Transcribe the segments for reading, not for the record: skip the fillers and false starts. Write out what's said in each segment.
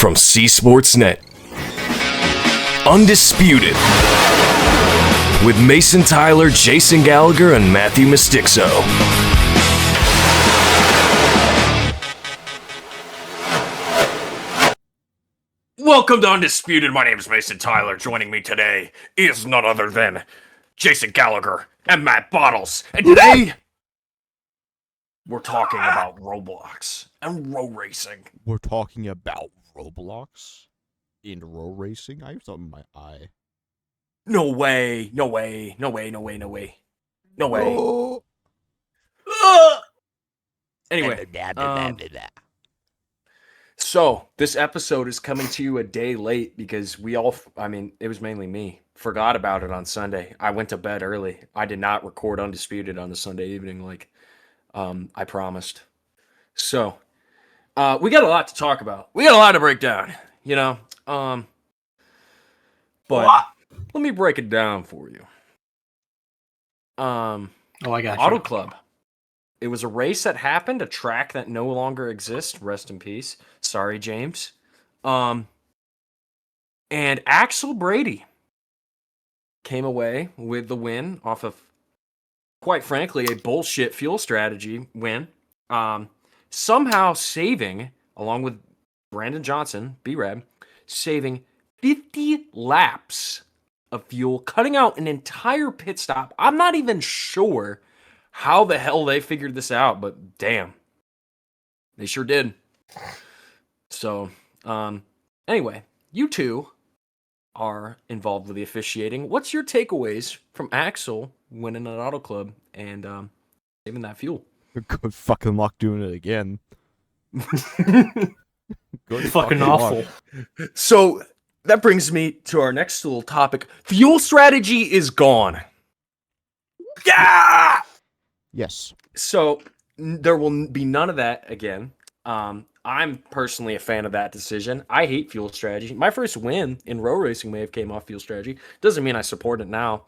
from C Sportsnet. Undisputed. With Mason Tyler, Jason Gallagher, and Matthew Mistixo. Welcome to Undisputed. My name is Mason Tyler. Joining me today is none other than Jason Gallagher and Matt Bottles. And today, we're talking about Roblox and row racing. We're talking about Roblox and row racing? I have something in my eye. No way. No way. No way. No way. No way. No way. Oh. Anyway. So, this episode is coming to you a day late because it was mainly me, forgot about it on Sunday. I went to bed early. I did not record Undisputed on the Sunday evening like I promised. So, we got a lot to talk about. We got a lot to break down, you know. But let me break it down for you. I got Auto you. Club. It was a race that happened, a track that no longer exists. Rest in peace. Sorry, James. And Axel Brady came away with the win off of, quite frankly, a bullshit fuel strategy win. Somehow saving, along with Brandon Johnson, B-Rab, saving 50 laps of fuel, cutting out an entire pit stop. I'm not even sure how the hell they figured this out, but damn, they sure did. So, anyway, you two are involved with the officiating. What's your takeaways from Axel winning an Auto Club and saving that fuel? Good fucking luck doing it again. Good Fucking awful. luck. So, that brings me to our next little topic. Fuel strategy is gone. Yeah! Yes. So, there will be none of that again. I'm personally a fan of that decision. I hate fuel strategy. My first win in row racing may have came off fuel strategy. Doesn't mean I support it now.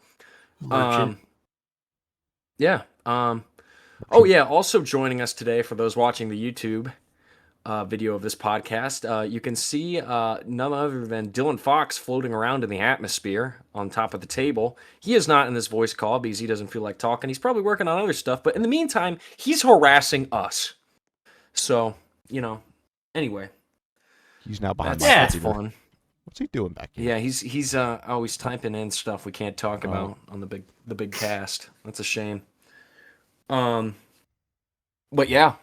Yeah. Oh, yeah. Also joining us today, for those watching the YouTube video of this podcast, you can see none other than Dylan Fox floating around in the atmosphere on top of the table. He is not in this voice call because he doesn't feel like talking. He's probably working on other stuff, but in the meantime, he's harassing us. So, you know, anyway. He's now behind my That's computer. fun. What's he doing back here? Yeah, he's always typing in stuff we can't talk about on the big cast. That's a shame. But yeah,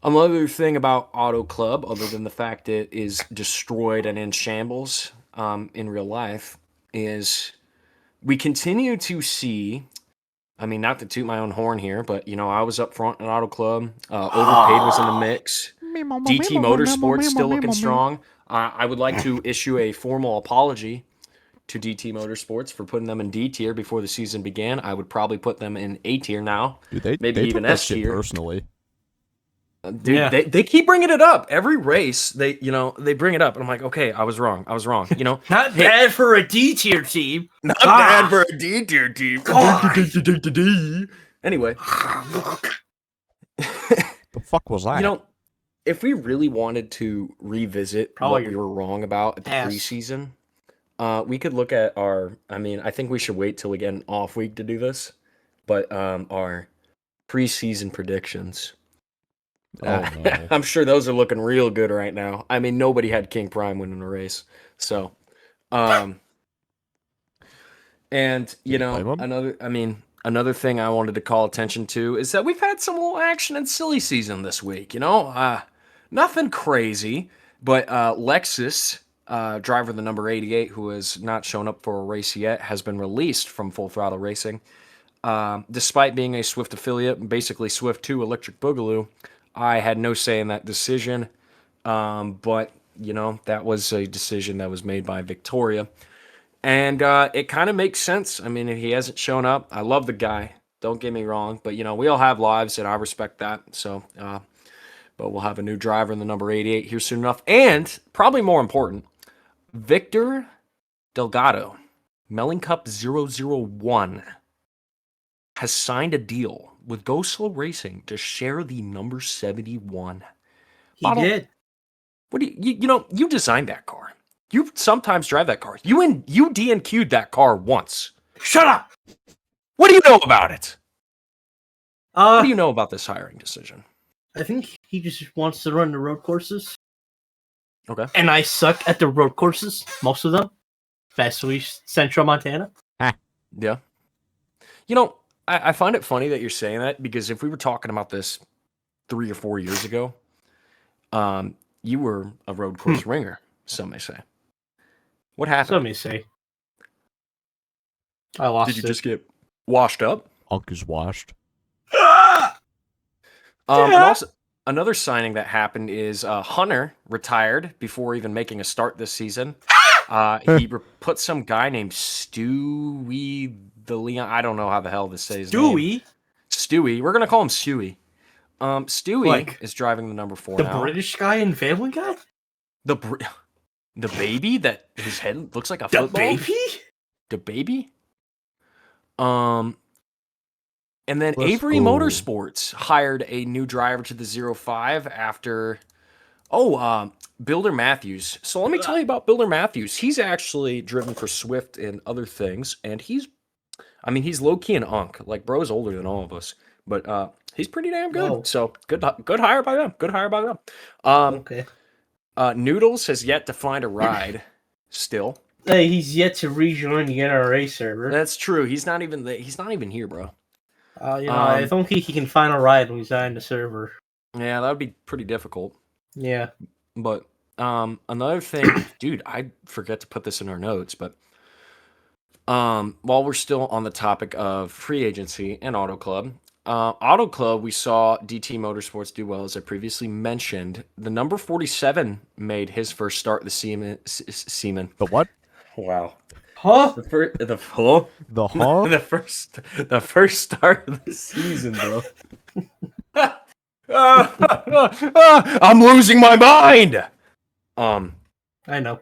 another thing about Auto Club, other than the fact it is destroyed and in shambles in real life, is we continue to see. I mean, not to toot my own horn here, but you know, I was up front in Auto Club. Overpaid was in the mix. DT Motorsports still looking strong. I would like to issue a formal apology to DT Motorsports for putting them in D tier before the season began. I would probably put them in A tier now. Dude, maybe they even took that S shit tier. personally. Dude, Yeah. they keep bringing it up every race. They bring it up, and I'm like, okay, I was wrong. You know, Not bad for a D tier team. not bad for a D tier team. Anyway, The fuck was that? you know, if we really wanted to revisit Probably what we were wrong about at the ass. preseason, we could look at our. I mean, I think we should wait till we get an off week to do this, but our preseason predictions. Oh, no. I'm sure those are looking real good right now. I mean, nobody had King Prime winning a race, so, and you Did you blame know, him? another thing I wanted to call attention to is that we've had some little action in silly season this week. You know, nothing crazy, but Lexus, driver the number 88, who has not shown up for a race yet, has been released from Full Throttle Racing, despite being a Swift affiliate, basically Swift 2 Electric Boogaloo. I had no say in that decision, but, you know, that was a decision that was made by Victoria. And it kind of makes sense. I mean, if he hasn't shown up, I love the guy. Don't get me wrong. But, you know, we all have lives, and I respect that. So, but we'll have a new driver in the number 88 here soon enough. And, probably more important, Victor Delgado, Melling Cup 001, has signed a deal with Go Slow Racing to share the number 71. He did. What do you designed that car. You sometimes drive that car. You DNQ'd that car once. Shut up. What do you know about it? What do you Uh, know about this hiring decision? I think he just wants to run the road courses, Okay. and I suck at the road courses, most of them, especially Central Montana. Yeah. You know, I find it funny that you're saying that because if we were talking about this 3 or 4 years ago, you were a road course ringer, some may say. What happened? Some may say. I lost Did you it. just get washed up? Unk is washed. And also, another signing that happened is Hunter retired before even making a start this season. He put some guy named Stewie the Leon. I don't know how the hell to say his name. Stewie, Stewie. We're gonna call him Stewie. Stewie Like, is driving the number 4 the now. British guy in Family Guy? The baby that his head looks like a The football. baby? The baby. And then Let's Avery go. Motorsports hired a new driver to the 05 after Builder Matthews. So let me tell you about Builder Matthews. He's actually driven for Swift and other things, and he's low-key an unk. Like, bro's older than all of us, but he's pretty damn good. Whoa. So good hire by them. Good hire by them. Okay. Noodles has yet to find a ride still. Hey, he's yet to rejoin the NRA server. That's true. He's not even here, bro. I don't think he can find a ride when he's on the server. Yeah, that would be pretty difficult. Yeah. But another thing, dude, I forget to put this in our notes, but while we're still on the topic of free agency and Auto Club, we saw DT Motorsports do well, as I previously mentioned. The number 47 made his first start this season. The what? Wow. Huh? The first start of the season, bro. I'm losing my mind. I know.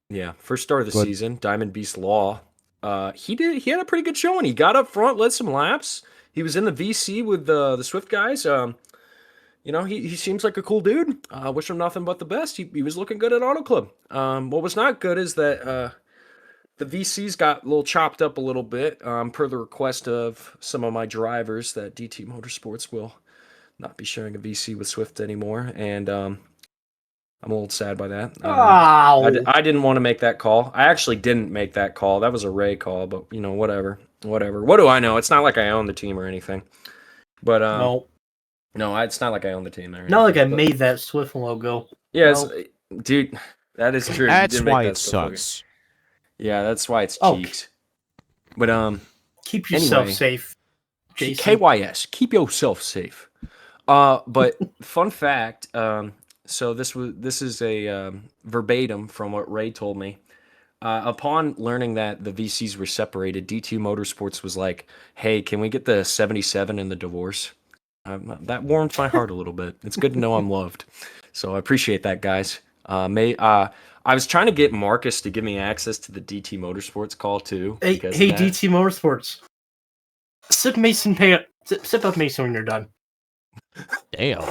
Yeah, first start of the Good. season, Diamond Beast Law. He had a pretty good showing. He got up front, led some laps. He was in the VC with the Swift guys. He seems like a cool dude. Wish him nothing but the best. He was looking good at Auto Club. What was not good is that the VCs got a little chopped up a little bit, per the request of some of my drivers that DT Motorsports will not be sharing a VC with Swift anymore, and I'm a little sad by that. I didn't want to make that call. I actually didn't make that call. That was a Ray call, but whatever. What do I know? It's not like I own the team or anything. But no, it's not like I own the team. Not like I made that Swift logo. Yeah, No. dude, that is true. You That's did make why that it Swift logo. sucks. Yeah, that's why it's Oh. cheeks. But Keep yourself Anyway. safe, Jason. KYS, keep yourself safe. But fun fact, so this is a verbatim from what Ray told me. Upon learning that the VCs were separated, DT Motorsports was like, "Hey, can we get the 77 in the divorce?" That warmed my heart a little bit. It's good to know I'm loved, so I appreciate that, guys. I was trying to get Marcus to give me access to the DT Motorsports call too. Hey, because of hey, that. DT Motorsports. Sip up Mason when you're done. Damn.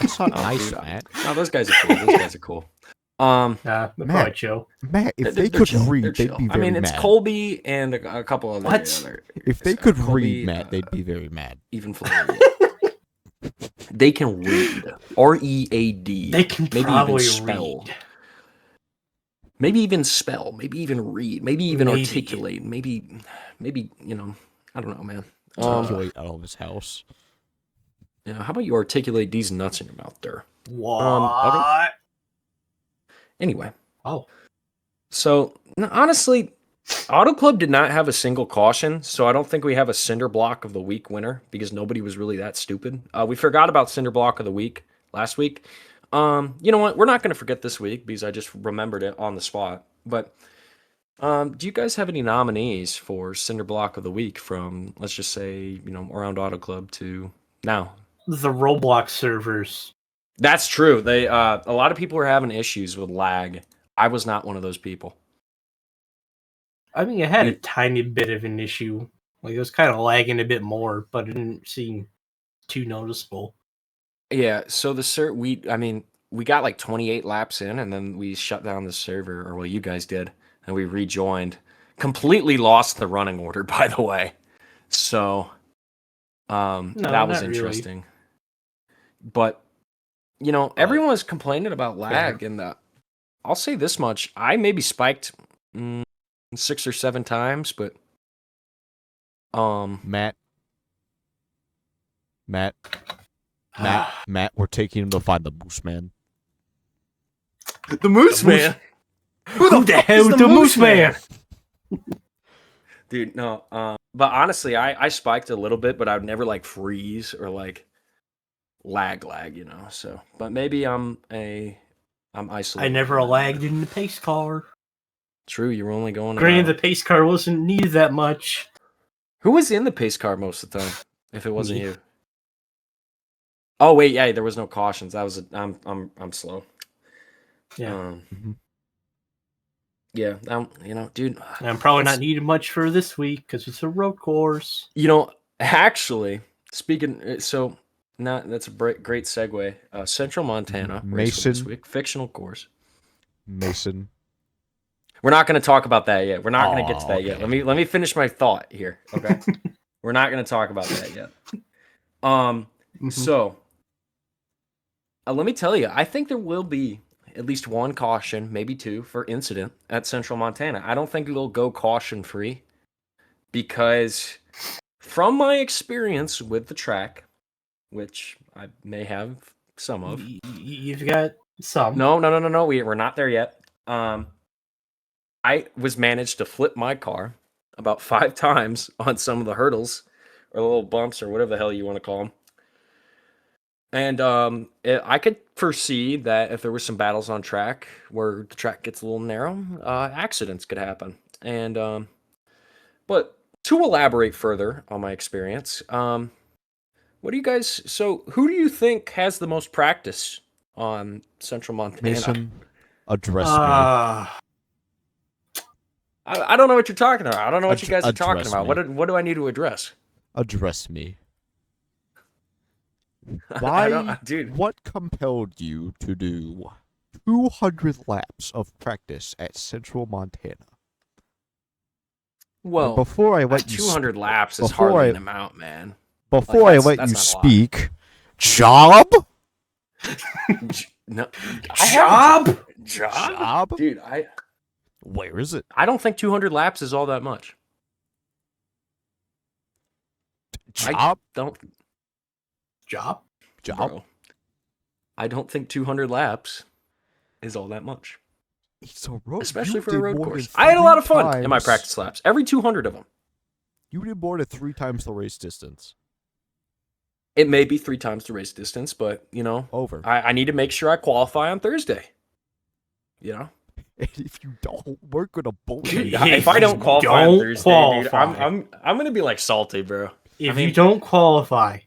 That's not Oh, nice, dude, Matt. No, those guys are cool. Those guys are cool. They're Matt. probably chill. Matt, if They're they could chill. They're read, they'd chill. be very it's mad. Colby and a couple other. What? If they could Colby, read, Matt, they'd be very mad. even Florida. They can read. READ. They can Maybe probably even spell. read. Maybe even spell. Maybe even read. Maybe even Maybe. articulate. Maybe I don't know, man. Articulate out of his house. Yeah, how about you articulate these nuts in your mouth there? What? Anyway, Oh. so honestly, Auto Club did not have a single caution, so I don't think we have a cinder block of the week winner because nobody was really that stupid. We forgot about cinder block of the week last week. You know what? We're not going to forget this week because I just remembered it on the spot. But do you guys have any nominees for cinder block of the week from, let's just say, around Auto Club to now? The Roblox servers. That's true. They a lot of people are having issues with lag. I was not one of those people. I mean, it had a tiny bit of an issue. Like, it was kind of lagging a bit more, but it didn't seem too noticeable. Yeah, so we got like 28 laps in, and then we shut down the server, or well, you guys did, and we rejoined. Completely lost the running order, by the way. So, No, that was not really. interesting. But everyone was complaining about lag, and I'll say this much: I maybe spiked 6 or 7 times, but Matt, we're taking him to find the Moose Man. the Moose Man. Who the hell is the Moose Man? Dude, no. But honestly, I spiked a little bit, but I would never like freeze or like lag, So, but maybe I'm isolated. I never lagged in the pace car. True, you were only going. Granted, the pace car wasn't needed that much. Who was in the pace car most of the time? If it wasn't Me. you. Oh wait, yeah, there was no cautions. That was I'm slow. Yeah. Yeah, dude. And I'm probably not needed much for this week because it's a road course. Actually, speaking, that's a great segue. Central Montana, race for this week, fictional course. Mason. We're not going to talk about that yet. We're not going to get to that yet. Okay. Let me finish my thought here. Okay, we're not going to talk about that yet. So, let me tell you, I think there will be at least one caution, maybe 2, for incident at Central Montana. I don't think it'll go caution-free because from my experience with the track, which I may have some of. You've got some. No. We're not there yet. I was managed to flip my car about 5 times on some of the hurdles or little bumps or whatever the hell you want to call them. And I could foresee that if there were some battles on track where the track gets a little narrow, accidents could happen. And but to elaborate further on my experience, what do you guys? So, who do you think has the most practice on Central Montana? Mason, address me. I don't know what you're talking about. I don't know what you guys are talking address about. me. What do I need to address? Address me. I Why, don't- dude? What compelled you to do 200 laps of practice at Central Montana? Well, And before I let you 200 laps is before hardly I- an amount, man. before Like, I let that's you not a lot. speak, job? No, Job? dude. Where is it? I don't think 200 laps is all that much. Job? Don't Job? bro. I don't think 200 laps is all that much, It's a road. especially you for a did road more than course. I had a lot of 3 fun in my times- practice laps. Every 200 of them. You did more than 3 times the race distance. It may be 3 times the race distance, but Over. I need to make sure I qualify on Thursday. And if you don't, we're gonna bully Dude, you. if I don't qualify on Thursday, dude, qualify. I'm gonna be like salty, bro. If you don't qualify,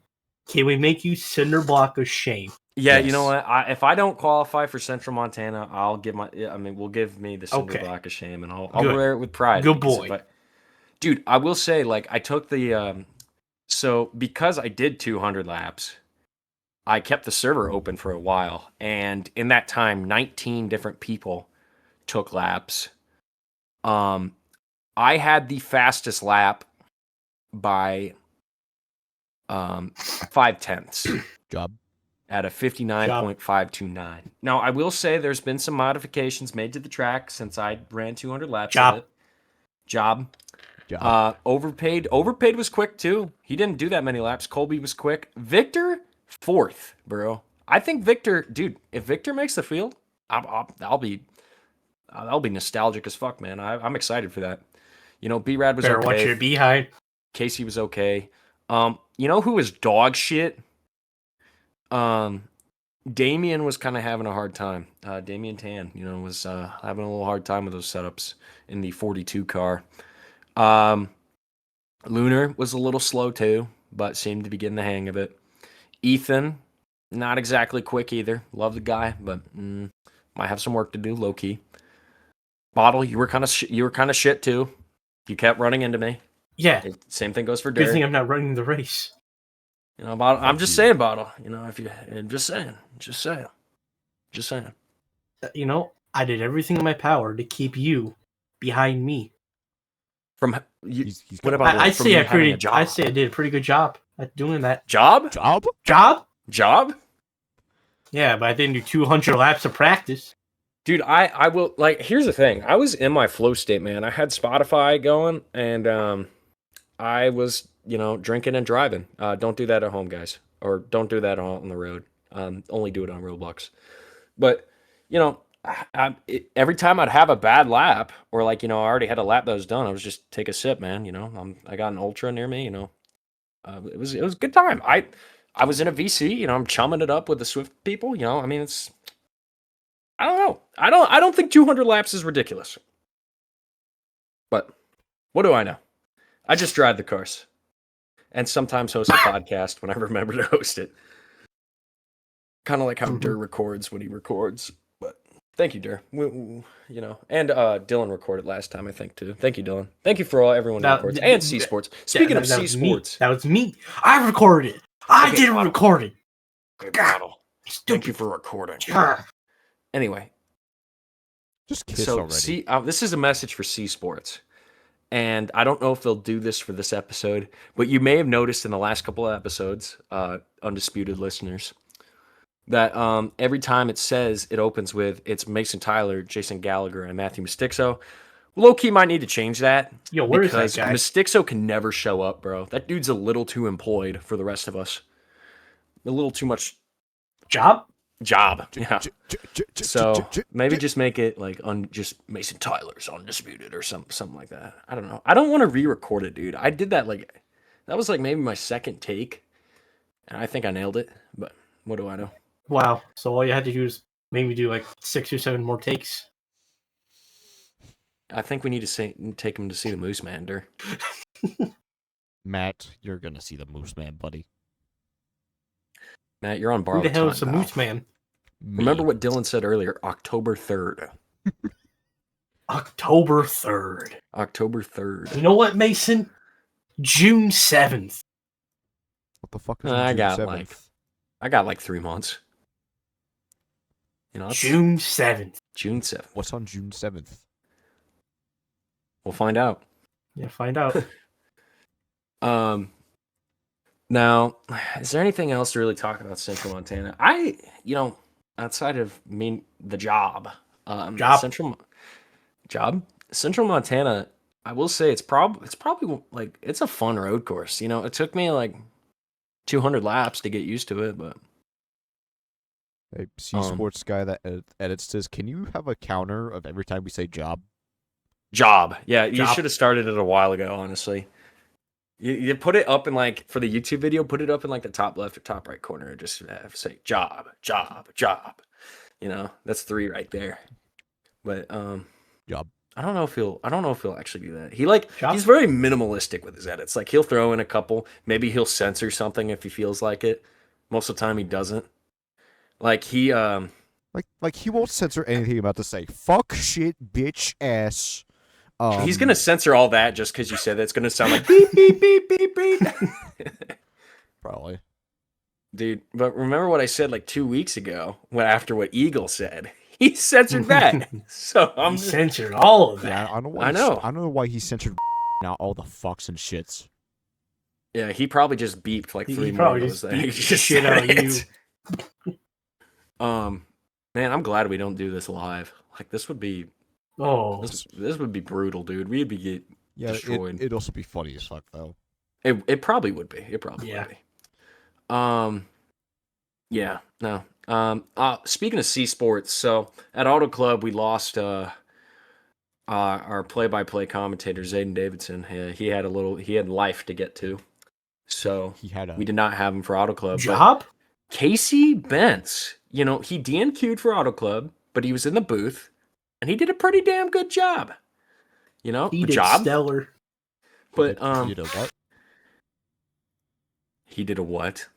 can we make you cinder block of shame? Yeah, Yes. you know what? If I don't qualify for Central Montana, I'll give we'll give me the single Okay. block of shame, and I'll Good. wear it with pride. Good because boy. Dude, I will say, like, I took the so because I did 200 laps, I kept the server open for a while, and in that time, 19 different people took laps. I had the fastest lap by 5/10 Job. at a 59.529. Now, I will say there's been some modifications made to the track since I ran 200 laps of it. Job. Overpaid was quick too. He didn't do that many laps. Colby was quick. Victor, 4th, bro. I think Victor, dude, if Victor makes the field, I'll be nostalgic as fuck, man. I'm excited for that. B-Rad was Better watch okay. your behind. Casey was okay. You know who was dog shit? Damien was kind of having a hard time. Damien Tan, was having a little hard time with those setups in the 42 car. Lunar was a little slow too, but seemed to be getting the hang of it. Ethan, not exactly quick either. Love the guy, but might have some work to do, low key. Bottle, you were kind of shit too. You kept running into me. Yeah. Same thing goes for Good Derek. thing I'm not running the race. Bottle. I'm just saying, Bottle. If you, just saying. Just saying. I did everything in my power to keep you behind me. From you, He's what got about I from say you I having a job? I say I did a pretty good job at doing that. Job? Job? Yeah, but I didn't do 200 laps of practice. Dude, I will, like, here's the thing. I was in my flow state, man. I had Spotify going, and I was, drinking and driving. Don't do that at home, guys. Or don't do that on the road. Only do it on Roblox. But, every time I'd have a bad lap, or like, I already had a lap that was done, I was just take a sip, man. I got an Ultra near me, it was a good time. I was in a VC, I'm chumming it up with the Swift people, I mean, I don't know. I don't think 200 laps is ridiculous. But what do I know? I just drive the cars and sometimes host a podcast when I remember to host it. Kind of like how Durr records when he records. But thank you, Durr. And Dylan recorded last time, I think, too. Thank you, Dylan. Thank you for everyone who records. And C Sports. Speaking of C Sports. That was me. I recorded it. I did a recording. Good battle. Thank you for recording. Anyway. Just kiss already. This is a message for C Sports. And I don't know if they'll do this for this episode, but you may have noticed in the last couple of episodes, Undisputed listeners, that every time it says it opens with it's Mason Tyler, Jason Gallagher, and Matthew Mistixo. Low-key might need to change that. Yo, where is that guy? Mistixo can never show up, bro. That dude's a little too employed for the rest of us. A little too much job. Yeah. So maybe just make it like just Mason Tyler's Undisputed or something like that. I don't know. I don't want to re-record it, dude. I did that that was like maybe my second take, and I think I nailed it. But what do I know? Wow. So all you had to do is maybe do like 6 or 7 more takes. I think we need to take him to see the Moose Man, Durr. Matt, you're gonna see the Moose Man, buddy. Matt, you're on borrowed Who the hell time, is the pal. Moose Man? Remember what Dylan said earlier, October 3rd. October 3rd. October 3rd. You know what, Mason? June 7th. What the fuck is I June got 7th? I got like 3 months. June 7th. June 7th. What's on June 7th? We'll find out. Yeah, find out. Now, is there anything else to really talk about Central Montana? Outside of the job. Central Montana, I will say it's probably like it's a fun road course. It took me like 200 laps to get used to it, but Hey, C Sports guy that edits this, can you have a counter of every time we say job? Job. Yeah, you Job. should have started it a while ago, honestly. You put it up in for the YouTube video, put it up in the top left or top right corner and just say job. That's 3 right there. But Job. I don't know if he'll actually do that. He's very minimalistic with his edits. Like he'll throw in a couple, maybe he'll censor something if he feels like it. Most of the time he doesn't. Like he like he won't censor anything about to say fuck, shit, bitch, ass. He's gonna censor all that just because you said that. It's gonna sound like beep beep beep beep beep. Probably, dude. But remember what I said like 2 weeks ago after what Eagle said. He censored that. So he censored all of that. Yeah, I know. I don't know why he censored out all the fucks and shits. Yeah, he probably just beeped like 3 more of those things. Just shit out of you. Man, I'm glad we don't do this live. Like this would be. Oh, this would be brutal, dude. We'd be destroyed. It'd also be funny as fuck, though. It probably would be. It probably would be. Yeah. No. Speaking of C Sports, so at Auto Club we lost our play-by-play commentator Zayden Davidson. He had life to get to, so we did not have him for Auto Club. Job. Casey Bentz, he DNQ'd for Auto Club, but he was in the booth. And he did a pretty damn good job. He did stellar. But he did a what? He did a what?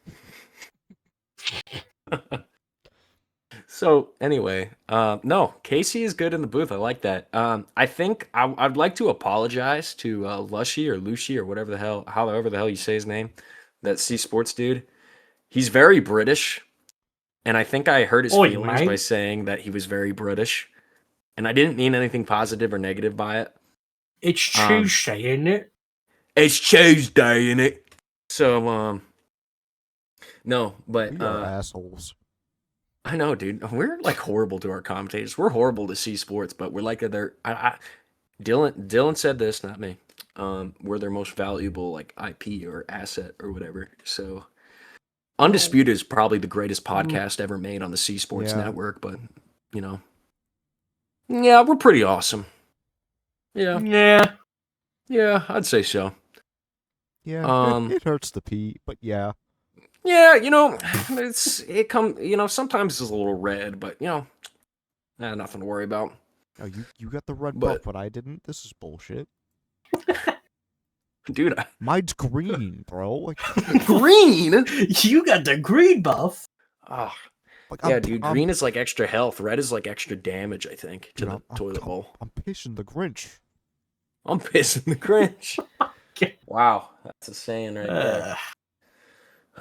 So anyway, no, Casey is good in the booth. I like that. I think I'd like to apologize to Lushy or Lucy or however the hell you say his name, that C Sports dude. He's very British. And I think I hurt his Oi, feelings by mate. saying that he was very British. And I didn't mean anything positive or negative by it. It's Um, Tuesday, isn't it? It's Tuesday, innit? So, no, but We are assholes. I know, dude. We're like horrible to our commentators. We're horrible to see sports, but we're like they're. Dylan said this, not me. We're their most valuable like IP or asset or whatever. So, Undisputed is probably the greatest podcast ever made on the C Sports Yeah. Network. But you know, yeah, we're pretty awesome. Yeah, Yeah. I'd say so. Yeah, it hurts to pee, but yeah. Yeah, sometimes it's a little red, but nothing to worry about. Oh, you got the red But- buff, but I didn't. This is bullshit. Dude, Mine's green, bro. Like, green. You got the green buff. Oh, like yeah, dude. Green is like extra health. Red is like extra damage. I think to dude, the toilet bowl. I'm pissing the Grinch. I'm pissing the Grinch. Wow, that's a saying right there.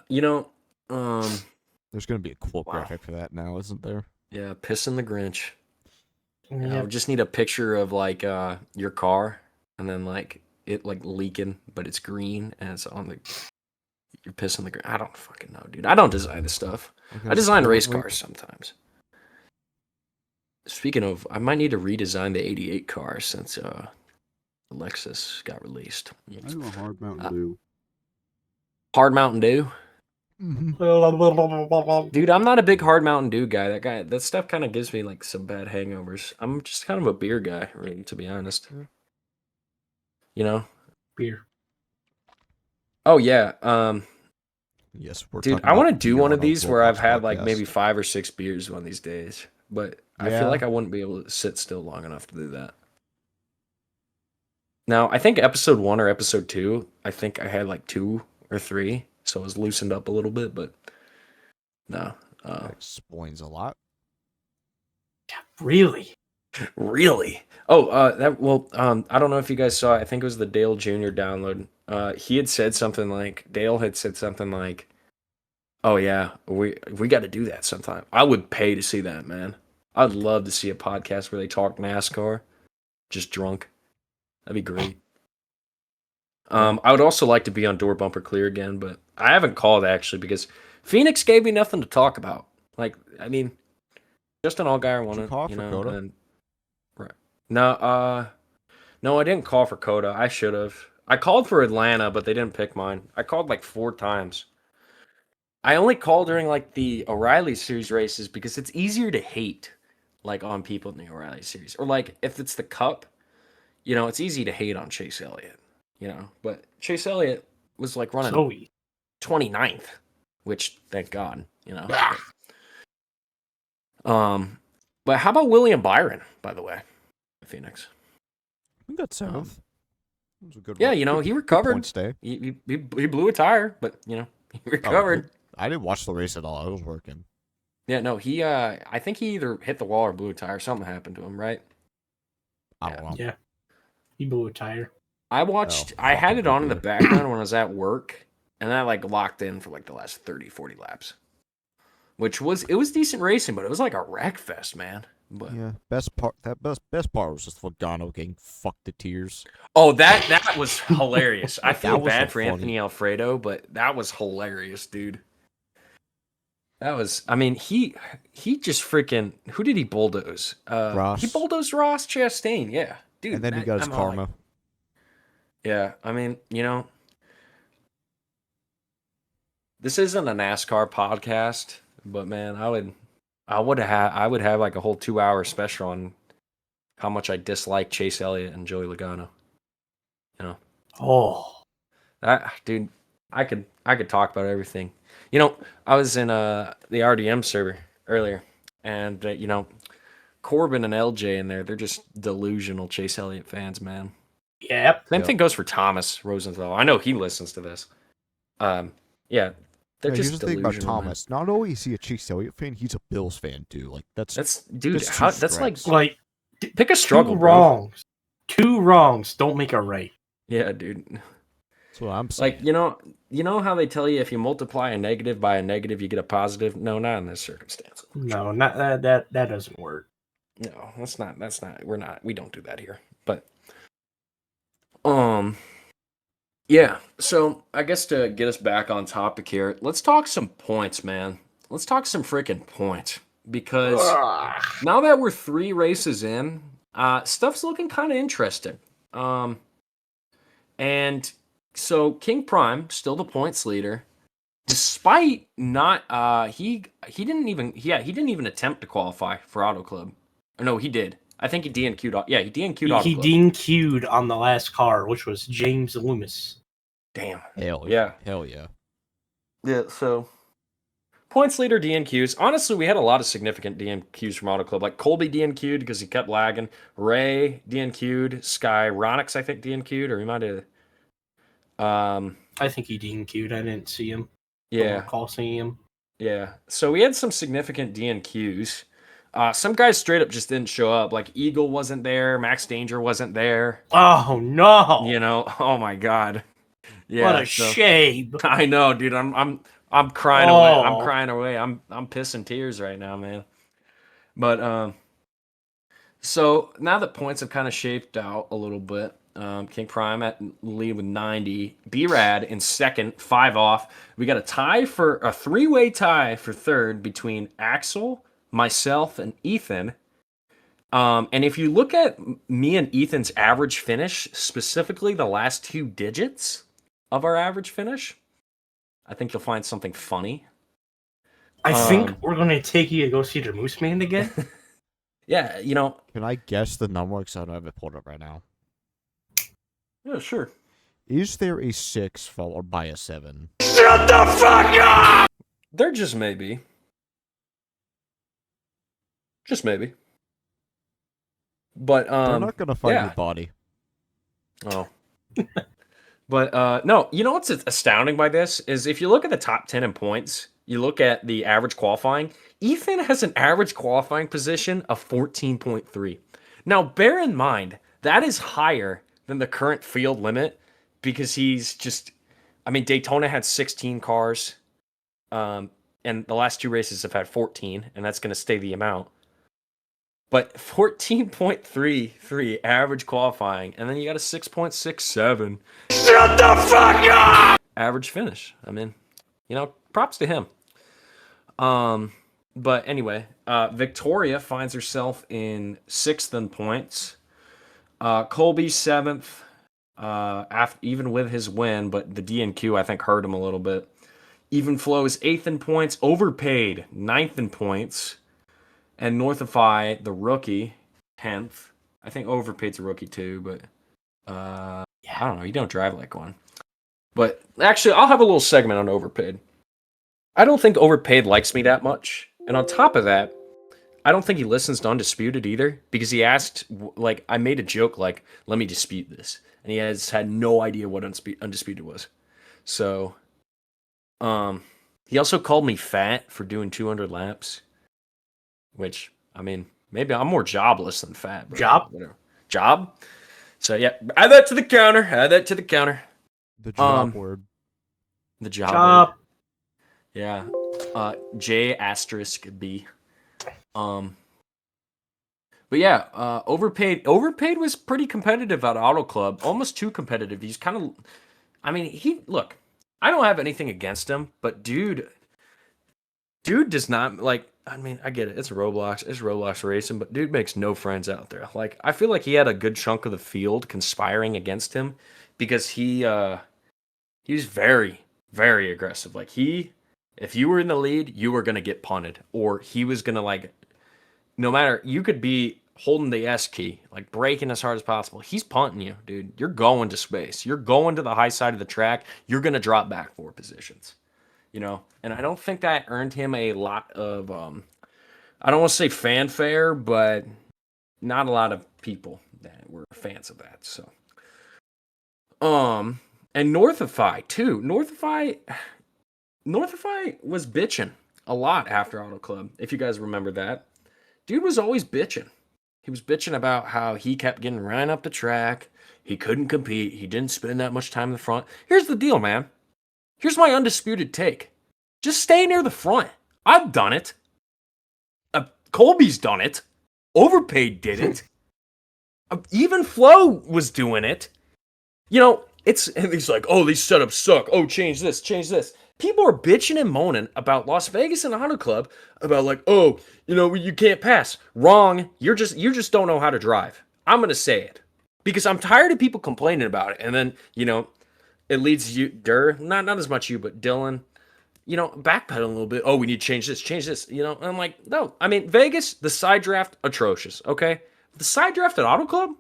There's gonna be a quote Wow. graphic for that now, isn't there? Yeah, pissing the Grinch. Yeah. I just need a picture of like your car, and then like it like leaking, but it's green, and it's on the. You're pissing the Grinch. I don't fucking know, dude. I don't design this stuff. I design race cars sometimes. Speaking of, I might need to redesign the '88 car since the Lexus got released. I do a hard Mountain Dew. Hard Mountain Dew, Mhm. dude. I'm not a big Hard Mountain Dew guy. That stuff kind of gives me like some bad hangovers. I'm just kind of a beer guy, really, to be honest. Yeah. You know? Beer. Oh yeah. Yes, we're Dude, talking I want to about do beer one on of a these where I've Roblox had like podcast. maybe 5 or 6 beers one of these days, but I Yeah. feel like I wouldn't be able to sit still long enough to do that. Now, I think episode 1 or episode 2, I think I had like 2 or 3, so it was loosened up a little bit, but no. That explains a lot. Really? Really? Oh, I don't know if you guys saw it. I think it was the Dale Jr. download. Dale had said something like, "Oh yeah, we got to do that sometime." I would pay to see that, man. I'd love to see a podcast where they talk NASCAR, just drunk. That'd be great. I would also like to be on Door Bumper Clear again, but I haven't called actually because Phoenix gave me nothing to talk about. Like, I mean, Justin Allgaier won Did you it, call for Coda? and right. No, I didn't call for Coda. I should have. I called for Atlanta, but they didn't pick mine. I called like 4 times. I only call during like the O'Reilly Series races because it's easier to hate like on people in the O'Reilly Series. Or like if it's the Cup, it's easy to hate on Chase Elliott, But Chase Elliott was like running So easy. 29th, which thank God, But how about William Byron, by the way, Phoenix? We got 7th. It was a good Yeah, run. he Good recovered. points day. He blew a tire, but he recovered. I didn't watch the race at all. I was working. Yeah, no, he I think he either hit the wall or blew a tire. Something happened to him, right? I don't know. Yeah. He blew a tire. I watched Oh, I had fucking it on in the idiot. background when I was at work, and I like locked in for like the last 30, 40 laps. It was decent racing, but it was like a wreck fest, man. But Yeah, best part was just Logano getting fucked to tears. oh, that was hilarious. I feel That was bad so for funny. Anthony Alfredo, but that was hilarious, dude. That was, I mean, he just freaking, who did he bulldoze? Ross. He bulldozed Ross Chastain, yeah. Dude, And then he got his I'm all like- karma. yeah, I mean, this isn't a NASCAR podcast, but man, I would have like a whole 2-hour special on how much I dislike Chase Elliott and Joey Logano. Oh. Dude, I could talk about everything. I was in the RDM server earlier, and Corbin and LJ in there, they're just delusional Chase Elliott fans, man. Yep. Same Yep. thing goes for Thomas Rosenthal. I know he listens to this. Yeah, they're Yeah, here's just the thing about delusional. man. Thomas. Not only is he a Chase Elliott fan, he's a Bills fan too. Like that's Dude. That's two That's like strikes. Like, pick a struggle, two bro. wrongs. 2 wrongs don't make a right. Yeah, dude. That's what I'm saying. Like, you know how they tell you if you multiply a negative by a negative, you get a positive? No, not in this circumstance. No, not that doesn't work. No, that's not, we don't do that here. But, yeah, so I guess to get us back on topic here, let's talk some points, man. Let's talk some freaking points. Because Ugh. now that we're 3 races in, stuff's looking kind of interesting. And so King Prime, still the points leader, despite not he didn't even attempt to qualify for Auto Club. Or no, he did. I think he DNQ'd. Yeah, he DNQ'd Auto He Club. DNQ'd on the last car, which was James Loomis. Damn. Hell Yeah. Hell yeah. Yeah, so points leader DNQs. Honestly, we had a lot of significant DNQs from Auto Club. Like Colby DNQ'd because he kept lagging. Ray DNQ'd. Sky Ronix, I think, DNQ'd, or he might have. I think he DNQ'd. I didn't see him. I don't Yeah. recall seeing him. Yeah. So we had some significant DNQs. Some guys straight up just didn't show up. Like Eagle wasn't there. Max Danger wasn't there. Oh no! You know, oh my God. Yeah. What a shame. I know, dude. I'm crying away. I'm Oh. crying away. I'm pissing tears right now, man. But so now that points have kind of shaped out a little bit, King Prime at lead with 90, B-Rad in second, 5 off. We got a 3-way tie for third between Axel, myself, and Ethan. And if you look at me and Ethan's average finish, specifically the last 2 digits of our average finish, I think you'll find something funny. I think we're gonna take you to go see the Moose Man again. Yeah, Can I guess the number? Because I don't have it pulled up right now. Yeah, sure. Is there a 6 followed by a 7? Shut the fuck up! There just may be. Just maybe. But They're not gonna find yeah. your body. Oh. But no, you know what's astounding by this is if you look at the top 10 in points, you look at the average qualifying, Ethan has an average qualifying position of 14.3. Now, bear in mind, that is higher than the current field limit because he's just, I mean, Daytona had 16 cars, and the last 2 races have had 14, and that's going to stay the amount. But 14.33 average qualifying, and then you got a 6.67. Shut the fuck up! Average finish. I mean, props to him. But anyway, Victoria finds herself in 6th in points. Colby 7th, even with his win, but the DNQ I think hurt him a little bit. Even Flow is 8th in points. Overpaid 9th in points. And Northify, the rookie, 10th. I think Overpaid's a rookie too, but I don't know. You don't drive like one. But actually, I'll have a little segment on Overpaid. I don't think Overpaid likes me that much. And on top of that, I don't think he listens to Undisputed either, because he asked, like, I made a joke like, let me dispute this. And he has had no idea what Undisputed was. So, he also called me fat for doing 200 laps. Which, I mean, maybe I'm more jobless than fat. Bro. Job? Whatever. Job? So, yeah, add that to the counter. The job word. The job. Job. Word. Yeah. J*B. But yeah, Overpaid was pretty competitive at Auto Club. Almost too competitive. He's kind of, I mean, look, I don't have anything against him, but dude does not, like, I mean, I get it. It's Roblox racing, but dude makes no friends out there. Like, I feel like he had a good chunk of the field conspiring against him because he was very, very aggressive. Like, if you were in the lead, you were going to get punted, or he was going to, like, no matter, you could be holding the S key, like braking as hard as possible. He's punting you, dude. You're going to space. You're going to the high side of the track. You're going to drop back 4 positions. And I don't think that earned him a lot of, I don't want to say fanfare, but not a lot of people that were fans of that. So, and Northify too. Northify was bitching a lot after Auto Club. If you guys remember that, dude was always bitching. He was bitching about how he kept getting ran up the track. He couldn't compete. He didn't spend that much time in the front. Here's the deal, man. Here's my undisputed take. Just stay near the front. I've done it. Colby's done it. Overpaid did it. Even Flo was doing it. You know, he's like, oh, these setups suck. Oh, change this, change this. People are bitching and moaning about Las Vegas and Auto Club about like, oh, you know, you can't pass. Wrong. You just don't know how to drive. I'm gonna say it because I'm tired of people complaining about it, and then you know, it leads you, not as much you, but Dylan, you know, backpedal a little bit. Oh, we need to change this. You know, and I'm like, no. I mean, Vegas, the side draft, atrocious. Okay, the side draft at Auto Club,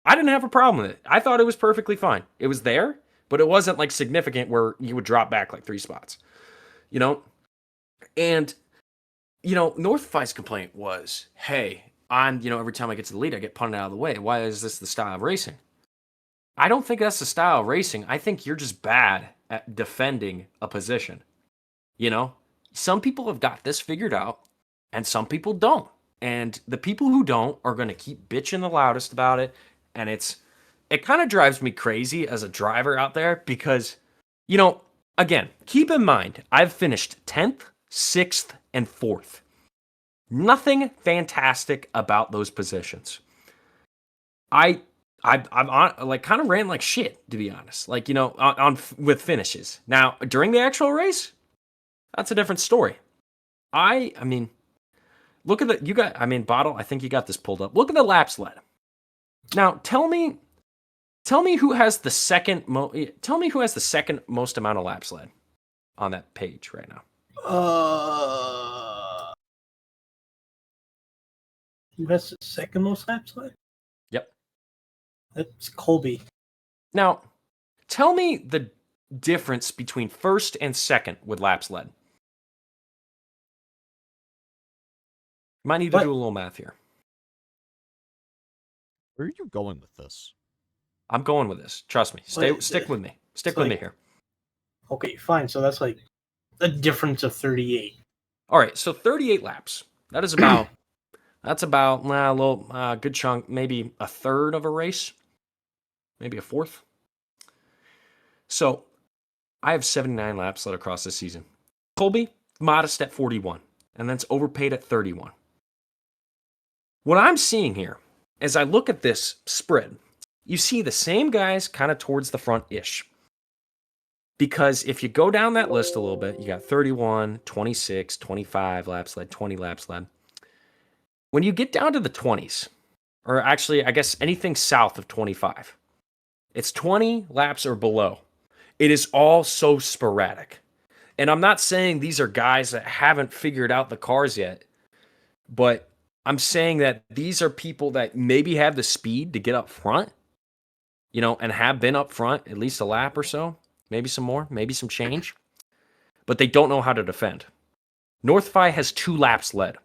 I didn't have a problem with it. I thought it was perfectly fine. It was there, but it wasn't like significant where you would drop back like 3 spots. You know, and you know, Northify's complaint was, hey, every time I get to the lead, I get punted out of the way. Why is this the style of racing? I don't think that's the style of racing. I think you're just bad at defending a position. You know, some people have got this figured out and some people don't. And the people who don't are going to keep bitching the loudest about it. And it kind of drives me crazy as a driver out there because, you know, again, keep in mind, I've finished 10th, 6th, and 4th. Nothing fantastic about those positions. I'm on, like kind of ran like shit, to be honest. Like, you know, with finishes. Now, during the actual race, that's a different story. I mean, look at Bottle, I think you got this pulled up. Look at the laps led. Now, tell me who has the second most amount of laps led on that page right now. Who has the second most laps led? Yep. That's Colby. Now, tell me the difference between first and second with laps led. Might need to do a little math here. Where are you going with this? I'm going with this. Trust me. Stick with me. Stick with me here. Okay, fine. So that's like a difference of 38. All right, so 38 laps. That is about a little good chunk, maybe a third of a race, maybe a fourth. So I have 79 laps led across this season. Colby, modest at 41, and then it's overpaid at 31. What I'm seeing here, as I look at this spread, you see the same guys kind of towards the front-ish. Because if you go down that list a little bit, you got 31, 26, 25 laps led, 20 laps led. When you get down to the 20s, or actually, I guess anything south of 25, it's 20 laps or below. It is all so sporadic. And I'm not saying these are guys that haven't figured out the cars yet, but I'm saying that these are people that maybe have the speed to get up front, you know, and have been up front at least a lap or so, maybe some more, maybe some change, but they don't know how to defend. Northify has 2 laps led.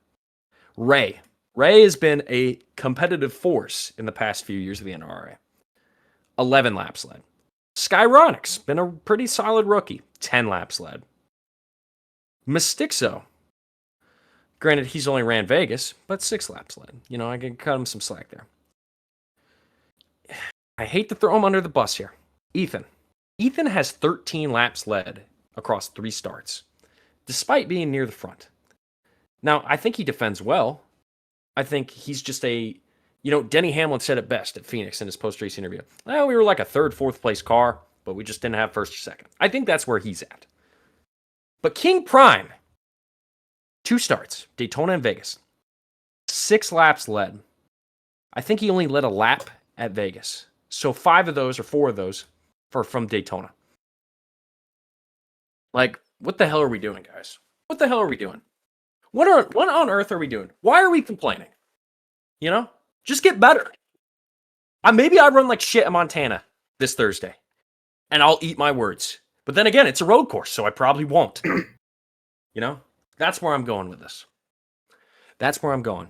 Ray has been a competitive force in the past few years of the NRA. 11 laps led. Skyronic's been a pretty solid rookie. 10 laps led. Mystixo, granted, he's only ran Vegas, but 6 laps led. You know, I can cut him some slack there. I hate to throw him under the bus here. Ethan has 13 laps led across 3 starts, despite being near the front. Now, I think he defends well. I think he's just Denny Hamlin said it best at Phoenix in his post-race interview. Well, we were like a 3rd, 4th place car, but we just didn't have 1st or 2nd. I think that's where he's at. But King Prime, 2 starts, Daytona and Vegas. 6 laps led. I think he only led a lap at Vegas. So 5 of those or 4 of those are from Daytona. Like, what the hell are we doing, guys? What the hell are we doing? What on earth are we doing? Why are we complaining? You know? Just get better. Maybe I run like shit in Montana this Thursday. And I'll eat my words. But then again, it's a road course, so I probably won't. You know? That's where I'm going with this. That's where I'm going.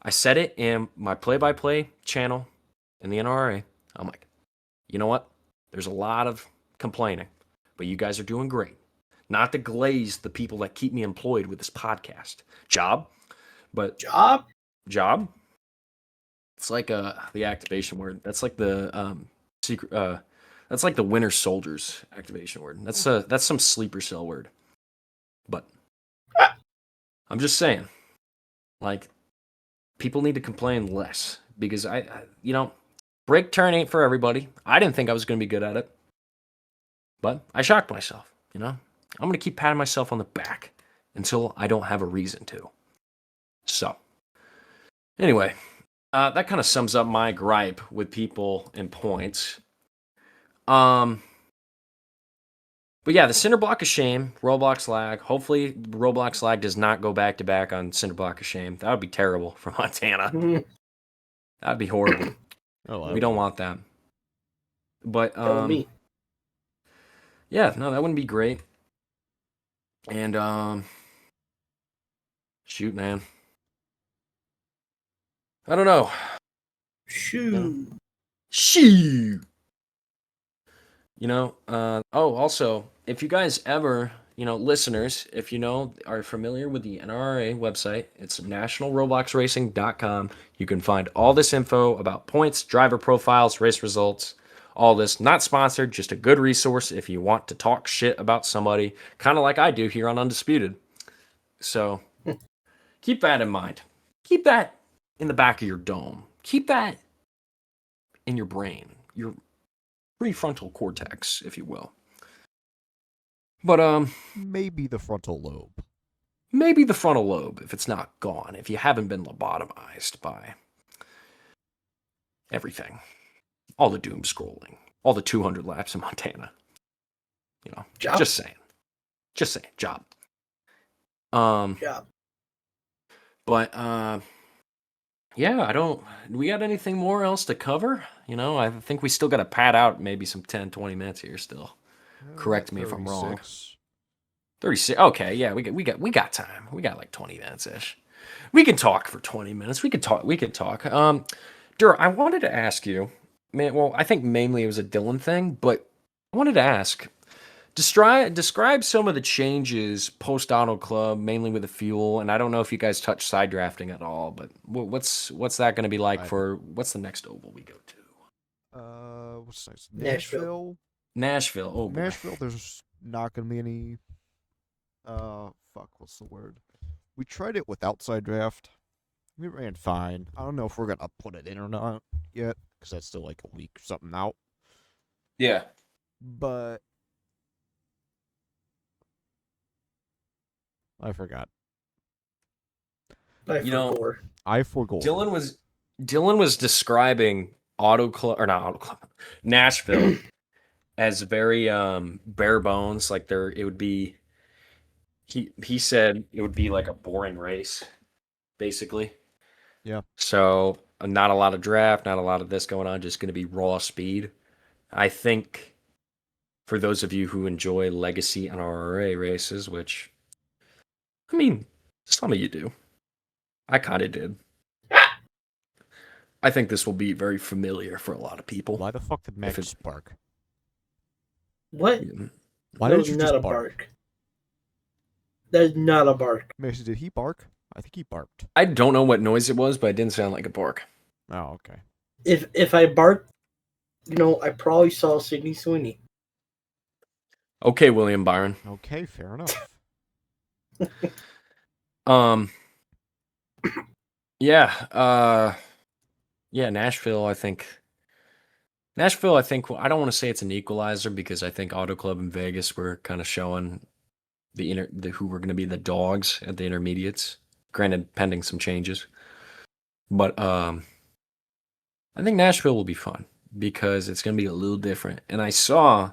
I said it in my play-by-play channel in the NRA. I'm like, you know what? There's a lot of complaining, but you guys are doing great. Not to glaze the people that keep me employed with this podcast. Job. It's like the activation word. That's like the secret. That's like the Winter Soldier's activation word. That's some sleeper cell word. But I'm just saying, like, people need to complain less because break turn ain't for everybody. I didn't think I was going to be good at it, but I shocked myself. I'm going to keep patting myself on the back until I don't have a reason to. So, anyway, that kind of sums up my gripe with people and points. But yeah, the Cinder Block of Shame, Roblox lag. Hopefully, Roblox lag does not go back to back on Cinder Block of Shame. That would be terrible for Montana. That would be horrible. We don't want that. But Tell me. yeah, no, that wouldn't be great. And shoot, man, I don't know. Shoot. Shoot. Also, if you guys ever, listeners, if are familiar with the NRA website, it's nationalrobloxracing.com. You can find all this info about points, driver profiles, race results, all this. Not sponsored, just a good resource if you want to talk shit about somebody, kind of like I do here on Undisputed. So keep that in mind. Keep that in the back of your dome. Keep that in your brain, your prefrontal cortex, if you will. But Maybe the frontal lobe. maybe the frontal lobe, if it's not gone, if you haven't been lobotomized by everything, all the doom scrolling, all the 200 laps in Montana. Job. Just saying, job. Job. But yeah, do we got anything more else to cover? I think we still got to pad out maybe some 10, 20 minutes here still. Correct me if I'm wrong. 36. Okay, yeah, we got time. We got like 20 minutes ish. We can talk for 20 minutes. We could talk. Dur, I wanted to ask you, man. Well, I think mainly it was a Dylan thing, but I wanted to ask. Describe some of the changes post Auto Club, mainly with the fuel. And I don't know if you guys touch side drafting at all, but what's that going to be like what's the next oval we go to? What's next? Nashville. Nashville. Oh, boy. Nashville. There's not gonna be any. What's the word? We tried it without side draft. We ran fine. I don't know if we're gonna put it in or not yet, because that's still like a week or something out. Yeah. But I forgot. I forgot. Dylan was describing Nashville as very bare bones. Like it would be. He said it would be like a boring race, basically. Yeah. So not a lot of draft, not a lot of this going on. Just going to be raw speed. I think for those of you who enjoy legacy NRA races, which I mean, some of you do. I kind of did. I think this will be very familiar for a lot of people. Why the fuck did Max just bark? What? Why did you just bark? That's not a bark. Mason, did he bark? I think he barked. I don't know what noise it was, but it didn't sound like a bark. Oh, okay. If I barked, I probably saw Sydney Sweeney. Okay, William Byron. Okay, fair enough. Yeah, Nashville, I think I don't want to say it's an equalizer because I think Auto Club and Vegas were kind of showing who were going to be the dogs at the intermediates. Granted, pending some changes. But I think Nashville will be fun because it's going to be a little different. And I saw,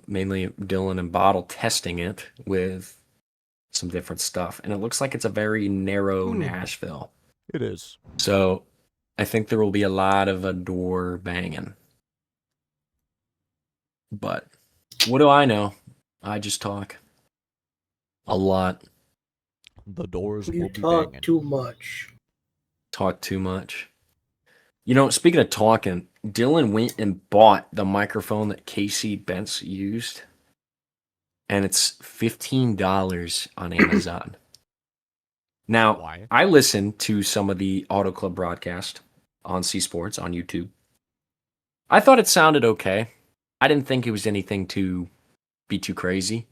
mainly Dylan and Bottle testing it with some different stuff. And it looks like it's a very narrow Nashville. It is. So I think there will be a lot of a door banging. But what do I know? I just talk. A lot. The doors will be talk banging. too much. Talk too much. Speaking of talking, Dylan went and bought the microphone that Casey Bentz used. And it's $15 on Amazon. Now, Why? I listened to some of the Auto Club broadcast. on C Sports on YouTube. I thought it sounded okay. I didn't think it was anything to be too crazy,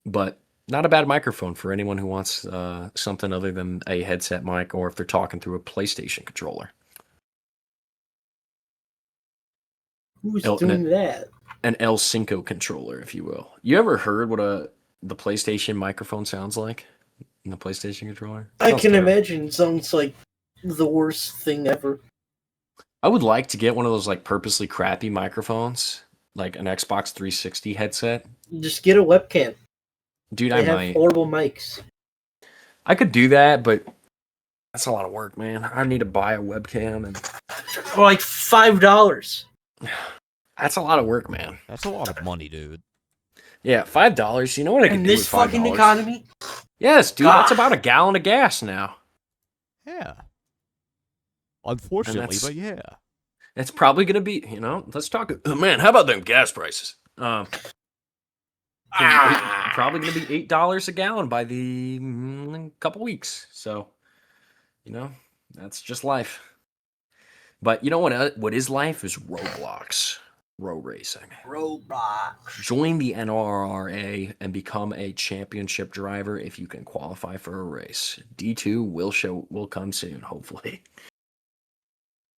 but not a bad microphone for anyone who wants something other than a headset mic, or if they're talking through a PlayStation controller. Who's doing that? An El Cinco controller, if you will. You ever heard what the PlayStation microphone sounds like in the PlayStation controller? I can imagine. It sounds like the worst thing ever. I would like to get one of those like purposely crappy microphones, like an Xbox 360 headset. Just get a webcam. Dude, they have horrible mics. I could do that, but that's a lot of work, man. I need to buy a webcam and for like $5. That's a lot of work, man. That's a lot of money, dude. Yeah, $5. You know what I can do with $5? In this fucking economy? Yes, dude. That's about a gallon of gas now. Yeah. Unfortunately, but yeah. It's probably going to be, let's talk. Man, how about them gas prices? Probably going to be $8 a gallon by the couple weeks. So, that's just life. But you know what is life is Roblox. Road racing. Roblox. Join the NRRA and become a championship driver if you can qualify for a race. D2 will come soon, hopefully.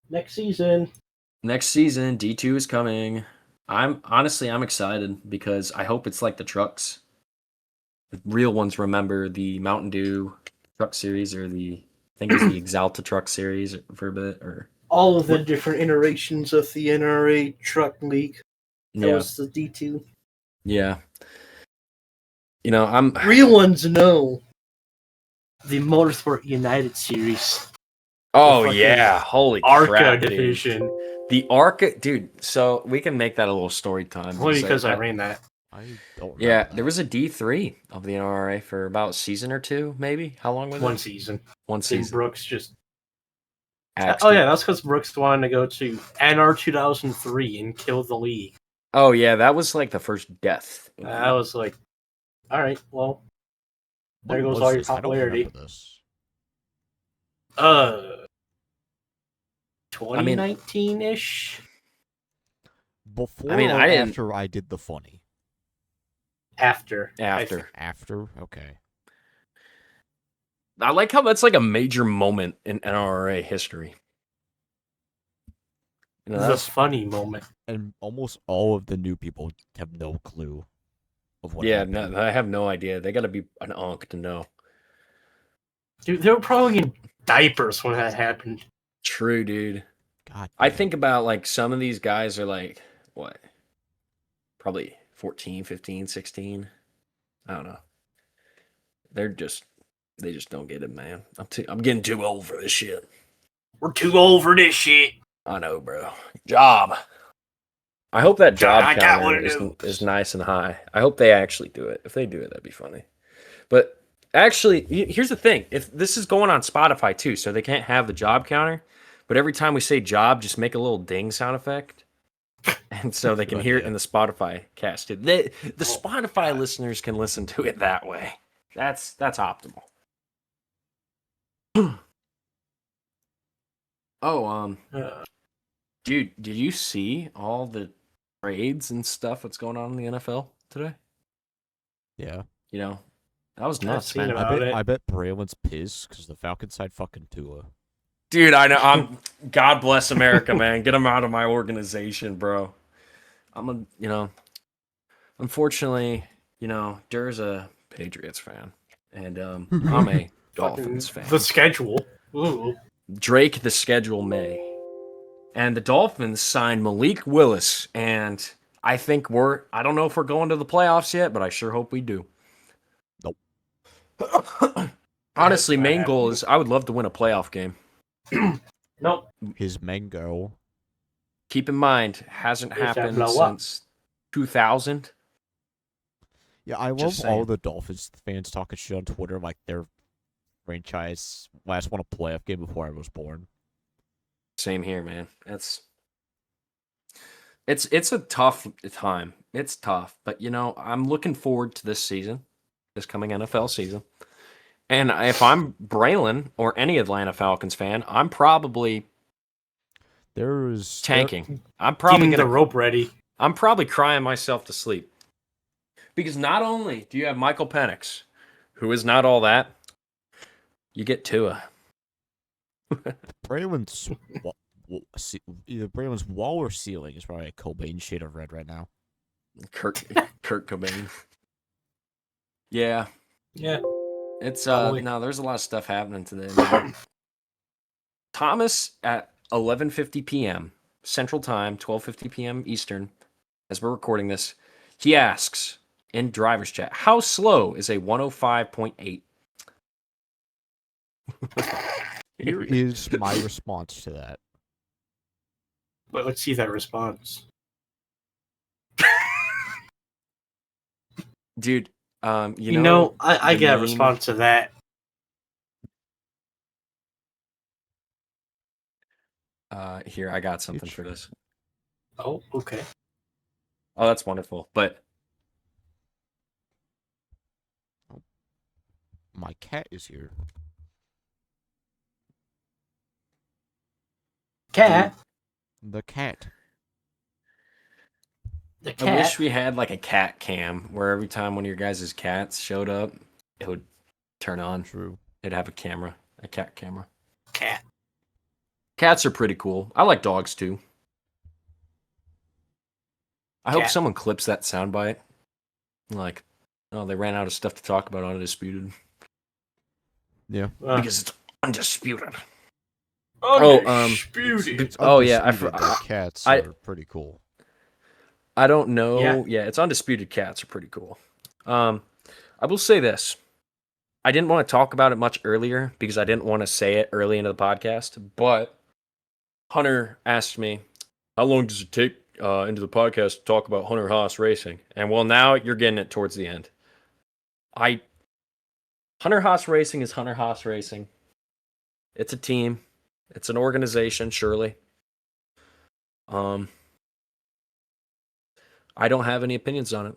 Next season, D2 is coming. I'm excited because I hope it's like the trucks. The real ones remember the Mountain Dew truck series, or I think it's the Exalta truck series for a bit, or all of the different iterations of the NRA truck league. That was the D2. Yeah. I'm real ones know the Motorsport United series. Oh yeah, holy ARCA crap, division. Dude. The ARCA, dude. So we can make that a little story time. Only because I ran that. I don't. Yeah, there was a D3 of the NRA for about a season or two, maybe. How long was it? One season. One season. Then Brooks just. Axed yeah, that's because Brooks wanted to go to NR 2003 and kill the league. Oh yeah, that was like the first death. I was like, all right, well, there goes all your popularity. 2019-ish. Before or after I did the funny? After. After? Okay. I like how that's like a major moment in NRA history. That's a funny moment. And almost all of the new people have no clue of what happened. No, I have no idea. They got to be an onk to know. Dude, they were probably in diapers when that happened. True, dude. God. I think about like some of these guys are like, what? Probably 14, 15, 16. I don't know. They just don't get it, man. I'm getting too old for this shit. We're too old for this shit. I know, bro. Job. I hope that job counter is nice and high. I hope they actually do it. If they do it, that'd be funny. But actually, here's the thing. If this is going on Spotify too, so they can't have the job counter, but every time we say job, just make a little ding sound effect. And so they can hear it in the Spotify cast. The Spotify listeners can listen to it that way. That's optimal. Dude, did you see all the trades and stuff that's going on in the NFL today? Yeah. That was nuts, man. I bet Braylon's pissed because the Falcons signed fucking Tua. Dude, I know. God bless America, man. Get him out of my organization, bro. Unfortunately, Dur's a Patriots fan, and I'm a Dolphins fan. The schedule. Ooh. Drake, the schedule may. And the Dolphins signed Malik Willis, and I think I don't know if we're going to the playoffs yet, but I sure hope we do. Nope. Honestly, main goal is I would love to win a playoff game. Nope. His main goal. Keep in mind, hasn't happened since 2000. Yeah, I love all the Dolphins fans talking shit on Twitter like their franchise last won a playoff game before I was born. Same here, man. It's a tough time. It's tough, but I'm looking forward to this season, this coming NFL season, And if I'm Braylon or any Atlanta Falcons fan, I'm probably tanking. I'm probably Getting the rope ready. I'm probably crying myself to sleep. Because not only do you have Michael Penix, who is not all that, you get Tua. Braylon's either Braylon's wall or ceiling is probably a Cobain shade of red right now. Kurt Cobain. Yeah. Yeah. It's Probably. no, there's a lot of stuff happening today, man. Thomas at 11:50 p.m. Central Time, 12:50 p.m. Eastern, as we're recording this, he asks in driver's chat, how slow is a 105.8? Here is my response to that. But let's see that response. Dude, I the get a meme- response to that. Here, I got something for this. Oh, okay. Oh, that's wonderful. But My cat is here. Cat. The cat. The I cat. wish we had like a cat cam where every time one of your guys' cats showed up, it would turn on. True. It'd have a camera, a cat camera. Cat. Cats are pretty cool. I like dogs too. I hope Cat. someone clips that soundbite. Like, oh, they ran out of stuff to talk about on Undisputed. Yeah. Because it's undisputed. Undisputed. It's Oh, yeah, I undisputed that cats are pretty cool. I don't know. Yeah. It's undisputed. Cats are pretty cool. I will say this. I didn't want to talk about it much earlier because I didn't want to say it early into the podcast. But Hunter asked me, how long does it take into the podcast to talk about Hunter Haas racing? And well, now you're getting it towards the end. Hunter Haas Racing is Hunter Haas Racing. It's a team. It's an organization, surely. I don't have any opinions on it.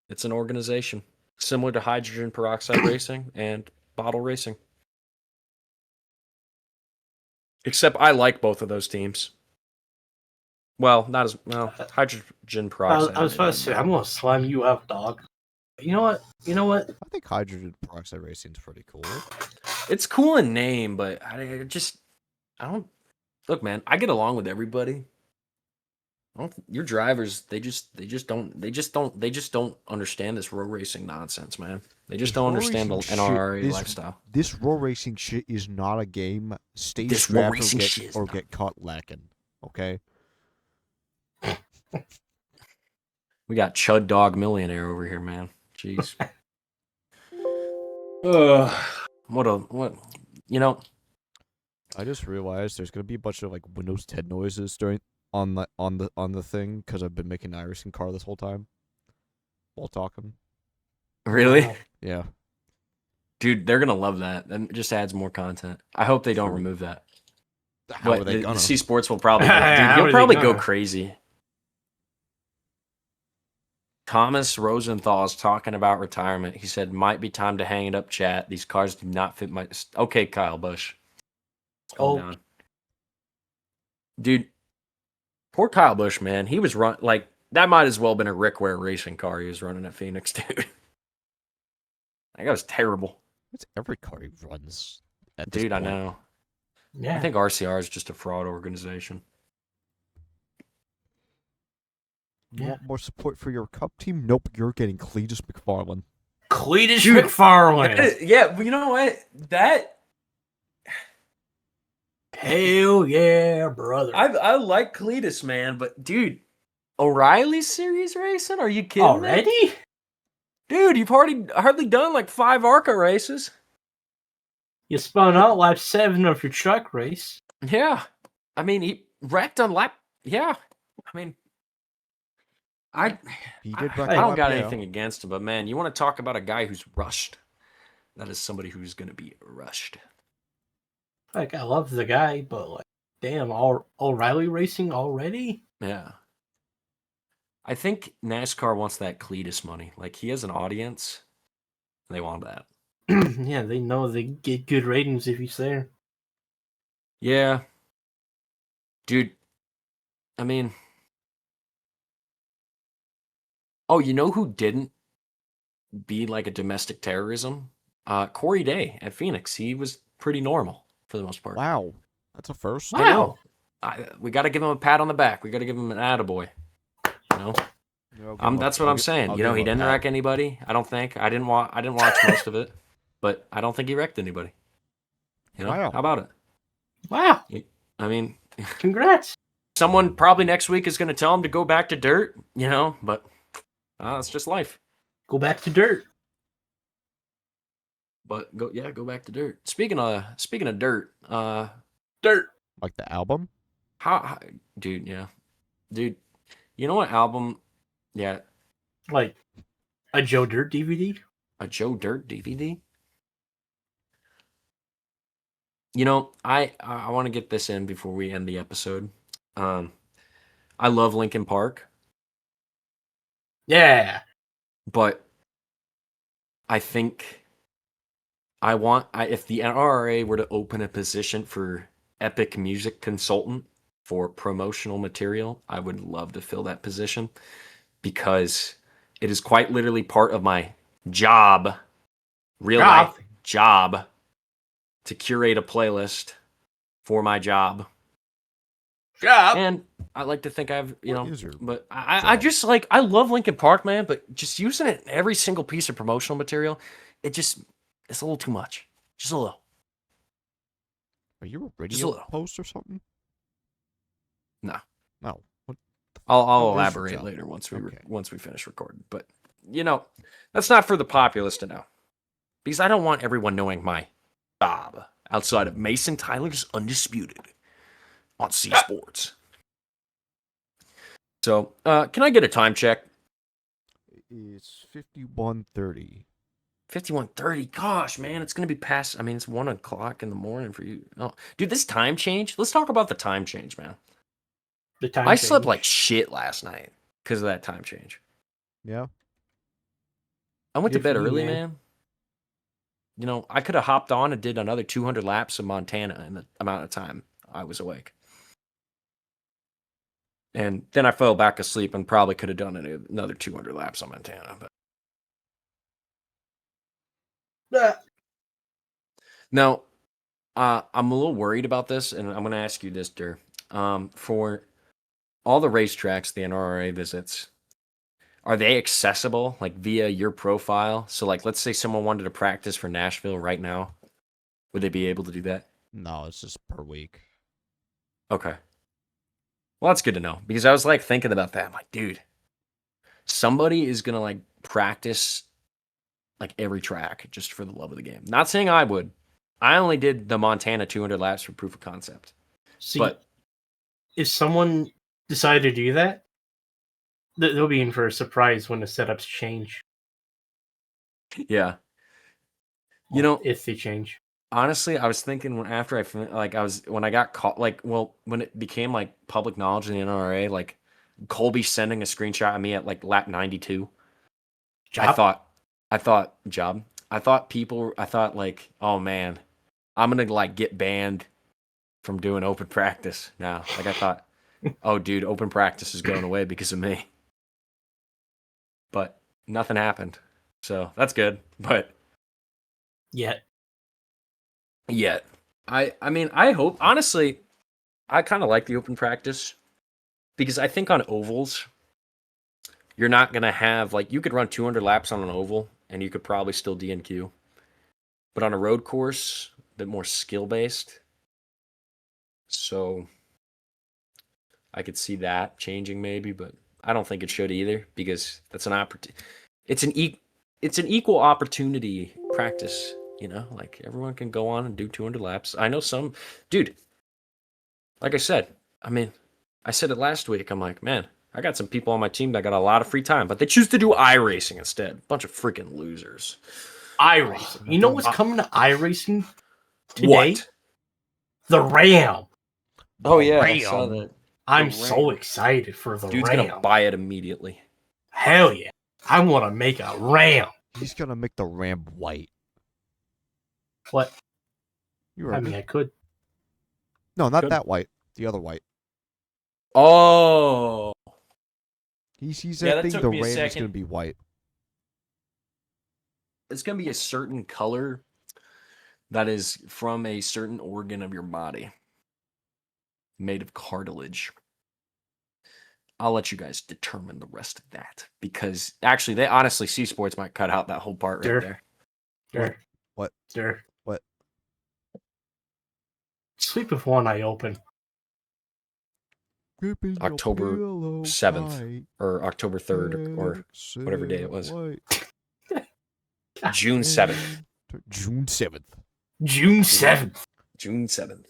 It's an organization similar to hydrogen peroxide racing and bottle racing. Except I like both of those teams. Well, not as well. Hydrogen peroxide. I was about to say, I'm gonna slime you up, dog. You know what? I think hydrogen peroxide racing is pretty cool. It's cool in name, but I don't look, man. I get along with everybody. Your drivers, they just don't understand this road racing nonsense, man. They just don't understand the NRA lifestyle. This road racing shit is not a game. Stay This road strapped racing shit is or not- get caught lacking. Okay. We got Chud Dog Millionaire over here, man. Jeez. What I just realized there's gonna be a bunch of like Windows 10 noises during on the thing because I've been making an iRacing car this whole time while talking. really? Wow. Yeah. Dude, they're gonna love that. That just adds more content. I hope they don't True. remove that. How But are they the gonna? C Sports will probably How dude, are he'll they probably go gonna? crazy. Thomas Rosenthal is talking about retirement. He said, might be time to hang it up, chat. These cars do not fit my... Okay, Kyle Busch. Calm Oh. down. Dude, poor Kyle Busch, man. He was like, that might as well have been a Rick Ware racing car he was running at Phoenix, dude. That was terrible. It's every car he runs at this Dude, I point. know. Yeah. I think RCR is just a fraud organization. You Yeah. want more support for your cup team? Nope, you're getting Cletus McFarlane. Cletus Dude, McFarlane. Yeah, but you know what? That... Hell yeah, brother. I like Cletus, man, but dude, O'Reilly series racing? Are you kidding me? Already? Dude, you've hardly done like 5 ARCA races. You spun out lap 7 of your truck race. Yeah. I mean, he wrecked on lap. Yeah. I mean, He did I wreck don't lap, got yeah. anything against him, but man, you want to talk about a guy who's rushed. That is somebody who's going to be rushed. Like, I love the guy, but like, damn, O'Reilly racing already? Yeah. I think NASCAR wants that Cletus money. Like, he has an audience, and they want that. Yeah, they know they get good ratings if he's there. Yeah. Dude, I mean, oh, you know who didn't be like a domestic terrorism? Corey Day at Phoenix. He was pretty normal for the most part. Wow, that's a first. I know. We got to give him a pat on the back. We got to give him an attaboy. You know, that's what I'm saying. I'll You know, give he him a didn't pat. wreck anybody. I don't think. I didn't watch most of it, but I don't think he wrecked anybody. You know, Wow. how about it? Wow. I mean, Congrats. someone probably next week is going to tell him to go back to dirt. You know, but it's just life. Go back to dirt. But go back to dirt. Speaking of dirt, Dirt. Like the album? how dude, yeah, dude, you know what album? Yeah, Like a Joe Dirt DVD. a Joe Dirt DVD. You know, I want to get this in before we end the episode. I love Linkin Park, Yeah. but I think if the NRA were to open a position for epic music consultant for promotional material, I would love to fill that position because it is quite literally part of my job, real life job, to curate a playlist for my job. And I like to think I've, but I just like, I love Linkin Park, man, but just using it in every single piece of promotional material, it's a little too much. Just a little. Are you a Just a radio little. host or something? No. No. What? I'll What is your elaborate job? later once Okay. we finish recording. But that's not for the populace to know, because I don't want everyone knowing my job outside of Mason Tyler's Undisputed on C Sports. So, can I get a time check? It's 51:30. 51:30. Gosh, man, it's gonna be past. I mean, it's 1:00 in the morning for you. Oh, dude, this time change. Let's talk about the time change, man. The time I slept change. like shit last night because of that time change. Yeah. I went to Good bed for you, early, man. man. You know, I could have hopped on and did another 200 laps of Montana in the amount of time I was awake. And then I fell back asleep and probably could have done another 200 laps on Montana. But now, I'm a little worried about this, and I'm going to ask you this, Dur. For all the racetracks the NRA visits, are they accessible like via your profile? So, like, let's say someone wanted to practice for Nashville right now, would they be able to do that? No, it's just per week. Okay. Well, that's good to know because I was like thinking about that. I'm like, dude, somebody is gonna like practice like every track just for the love of the game. Not saying I would. I only did the Montana 200 laps for proof of concept. See, But if someone decided to do that, they'll be in for a surprise when the setups change. yeah, you know, if they change. honestly, I was thinking when I got caught, when it became like public knowledge in the NRA, like Colby sending a screenshot of me at like lap 92. I thought like, oh man, I'm gonna like get banned from doing open practice now. Like I thought, oh dude, open practice is going away because of me. But nothing happened. So that's good. But Yet. I mean, I hope, honestly, I kind of like the open practice because I think on ovals, you're not going to have, like, you could run 200 laps on an oval and you could probably still DNQ. But on a road course, a bit more skill based. So I could see that changing maybe, but I don't think it should either because that's an opportunity. It's an equal opportunity practice. You know, like everyone can go on and do 200 laps. I know some, dude, like I said, I mean, I said it last week. I'm like, man, I got some people on my team that got a lot of free time, but they choose to do iRacing instead. Bunch of freaking losers. iRacing. You know what's coming to iRacing today? What? The Ram. Oh, yeah. Ram. I saw that. I'm Ram. so excited for the Dude's Ram. going to buy it immediately. Hell yeah. I want to make a Ram. He's gonna make the Ram white. What? You I mean, I could. no, not Good. that white. The other white. Oh, He sees Yeah, that that thing. took The me a ram is second. going to be white. it's gonna be a certain color that is from a certain organ of your body, made of cartilage. I'll let you guys determine the rest of that because actually, they honestly, C Sports might cut out that whole part right Sure. there. Sure. What? Sure. What? Sleep with one eye open. Gripping your October pillow 7th tight, or October 3rd or whatever day it was. June 7th. June 7th. June 7th. June 7th.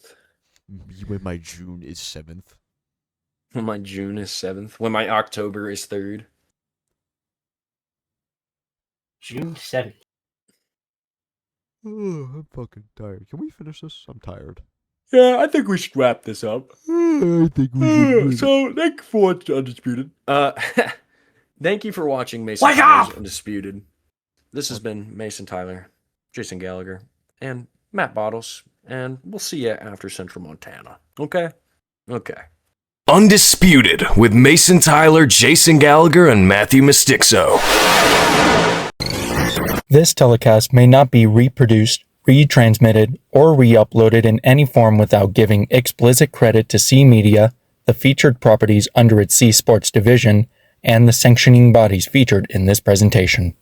When my June is 7th. When my June is 7th. When my October is 3rd. June 7th. Oh, I'm fucking tired. Can we finish this? I'm tired. Yeah, I think we should wrap this up. I think we should. So, thank you for watching Undisputed. Thank you for watching Mason Wake Tyler's up! Undisputed. This has been Mason Tyler, Jason Gallagher, and Matt Bottles, and we'll see you after Central Montana. Okay? Okay. Undisputed with Mason Tyler, Jason Gallagher, and Matthew Mistixo. This telecast may not be reproduced, retransmitted, or re-uploaded in any form without giving explicit credit to C Media, the featured properties under its C Sports division, and the sanctioning bodies featured in this presentation.